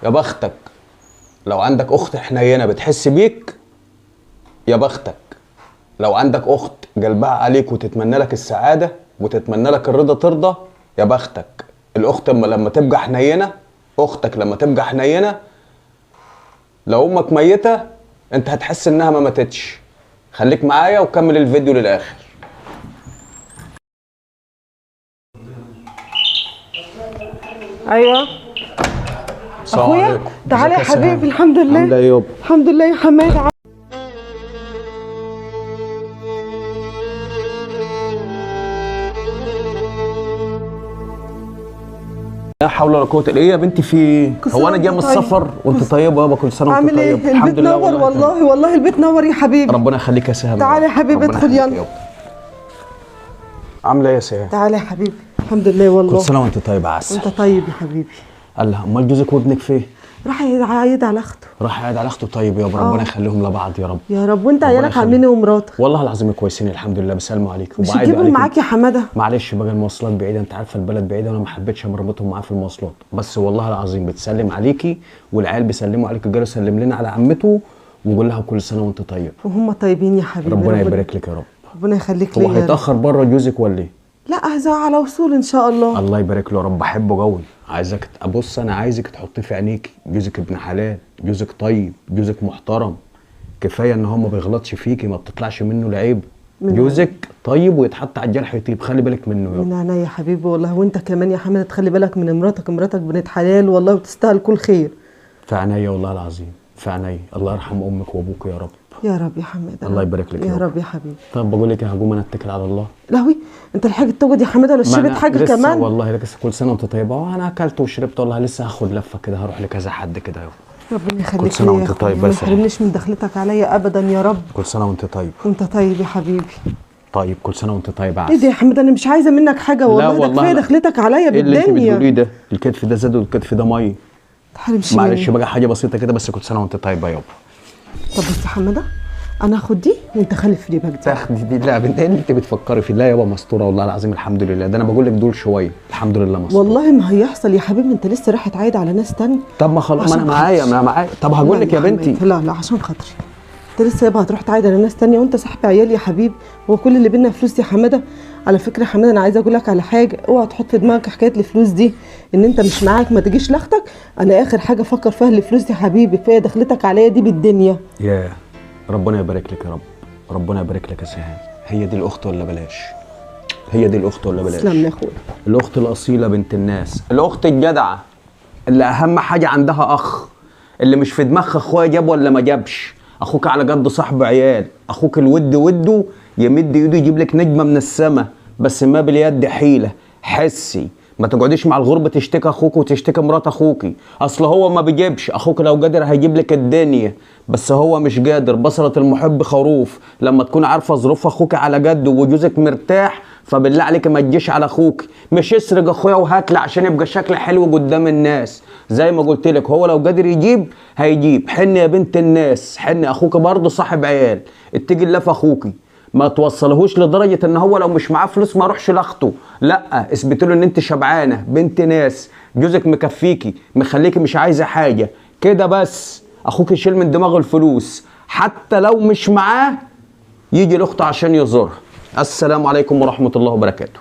يا بختك لو عندك اخت حنينه بتحس بيك. يا بختك لو عندك اخت قلبها عليك وتتمنى لك السعاده وتتمنى لك الرضا ترضى. يا بختك الاخت لما تبقى حنينه، اختك لما تبقى حنينه، لو امك ميته انت هتحس انها ما ماتتش. خليك معايا وكمل الفيديو للاخر. ايوه اخويا تعالى يا حبيبي. الحمد لله. عامله ايه يابا؟ الحمد لله يا حماد. لا حول ولا قوه الا. ايه يا بنتي في ايه؟ هو انا جاي من السفر وانت طيبه يابا؟ كل سنه وانت طيب. الحمد لله. البيت نور والله البيت نور يا حبيبي. ربنا يخليك يا سهام. تعالى يا حبيبي ادخل يلا. عامله ايه يا سهام؟ تعالى يا حبيبي. الحمد لله والله. كل سنه وانت طيب يا عسل. وانت طيب يا حبيبي. الله، امال جوزك وابنك فين؟ راح يعيد على اخته. راح يعيد على اخته. طيب يابا ربنا يخليهم لبعض يا رب. يا رب. وانت عيالك عاملين ايه ومراتك؟ والله العظيم كويسين الحمد لله. بيسلموا عليك. مش تجيبهم معاك يا حماده؟ معلش بقى المواصلات بعيده، انت عارفه البلد بعيده وانا ما حبيتش امربطهم معاه في المواصلات، بس والله العظيم بتسلم عليكي والعيال بيسلموا عليك. جاله سلم لنا على عمته وقول لها كل سنه وانت طيب. وهم طيبين يا حبيبي. ربنا يبارك لك يا رب. ربنا يخليك ليا. هو هيتاخر بره جوزك ولا ايه؟ لا على وصول ان شاء الله. الله يبارك له يا رب. بحبه قوي. عايزك ابص، انا عايزك تحطيه في عينيكي. جوزك ابن حلال، جوزك طيب، جوزك محترم. كفايه ان هو ما بيغلطش فيكي، ما بتطلعش منه العيب. جوزك طيب ويتحط على الجرح يطيب. خلي بالك منه يا من عينيا يا حبيبي والله. وانت كمان يا حمد تخلي بالك من مراتك بنت حلال والله وتستاهل كل خير. في عينيا والله العظيم، في عينيا. الله يرحم امك وابوك يا رب. يا رب يا حماد. الله يبارك لك يا رب يا حبيبي. طب بقول لك هقوم انا اتكل على الله. لهوي انت الحاجه توجد يا حماده ولا شربت حاجه لسه كمان؟ والله لسه. كل سنه وانت طيبه. وانا اكلت وشربت والله. لسه هاخد لفه كده، هروح لكذا حد كده اهو. ربنا يخليك. كل سنه وانت طيب. ما تحرمنيش من دخلتك عليا ابدا يا رب. كل سنه وانت طيب. وانت طيب يا حبيبي. طيب كل سنه وانت طيب. ايه ده يا حماده؟ انا مش عايزه منك حاجه والله. ده كفايه دخلتك عليا بالدنيا. ايه اللي انت بتقوليه ده؟ الكتف ده زاد والكتف ده ميه. تحرمش معلش بقى حاجه بسيطه كده بس. كل سنه وانت طيبه يابا. طب بص يا حماده، انا هاخد دي وانت خلف في جيبك دي. تاخدي دي؟ لا بنت، ايه اللي انت بتفكري فيه؟ لا يابا مستوره والله العظيم الحمد لله. ده انا بقول لك دول شويه الحمد لله مستوره. والله ما هيحصل يا حبيبي. انت لسه رايح تعايد على ناس تاني. طب ما خلاص، ما انا معايا ما معايا. طب هقول لك يا بنتي. لا عشان خاطري. انت لسه يابا هتروح تعايد على ناس تانية وانت صاحب عيال يا حبيبي. هو كل اللي بينا فلوس يا حماده؟ على فكره يا حماده انا عايزه اقول لك على حاجه. اوعى تحط في دماغك حكايه الفلوس دي، ان انت مش معاك ما تجيش لاختك. انا اخر حاجه فكر فيها الفلوس يا حبيبي. كفايه دخلتك عليا دي بالدنيا. ياه ربنا يبارك لك يا رب. ربنا يبارك لك يا سهام. هي دي الاخت ولا بلاش؟ هي دي الاخت ولا بلاش؟ تسلم يا اخويا. الاخت الاصيله بنت الناس، الاخت الجدعه اللي اهم حاجه عندها اخ، اللي مش في دماغها اخويا جاب ولا ما جابش. اخوك على قد صاحب عيال. اخوك الود وده يمد ايده يجيب لك نجمه من السما، بس ما باليد حيله. حسي ما تقعديش مع الغربه تشتكي اخوك وتشتكي مرات اخوكي. اصل هو ما بيجيبش. اخوك لو قادر هيجيب لك الدنيا، بس هو مش قادر. بصلة المحب خروف. لما تكون عارفه ظروف اخوك على قد وجوزك مرتاح، فبالله عليك ما تجيش على اخوك. مش اسرق اخويا وهاتلي عشان يبقى شكل حلو قدام الناس. زي ما قلت لك هو لو قادر يجيب هيجيب. حن يا بنت الناس حن. اخوك برضه صاحب عيال. اتقي الله في اخوكي. ما توصلهوش لدرجه ان هو لو مش معاه فلوس ما يروحش لاخته. لا اثبتي له ان انت شبعانه بنت ناس. جوزك مكفيكي مخليكي مش عايزه حاجه كده بس. اخوك يشيل من دماغه الفلوس حتى لو مش معاه، يجي لاخته عشان يزورها. السلام عليكم ورحمه الله وبركاته.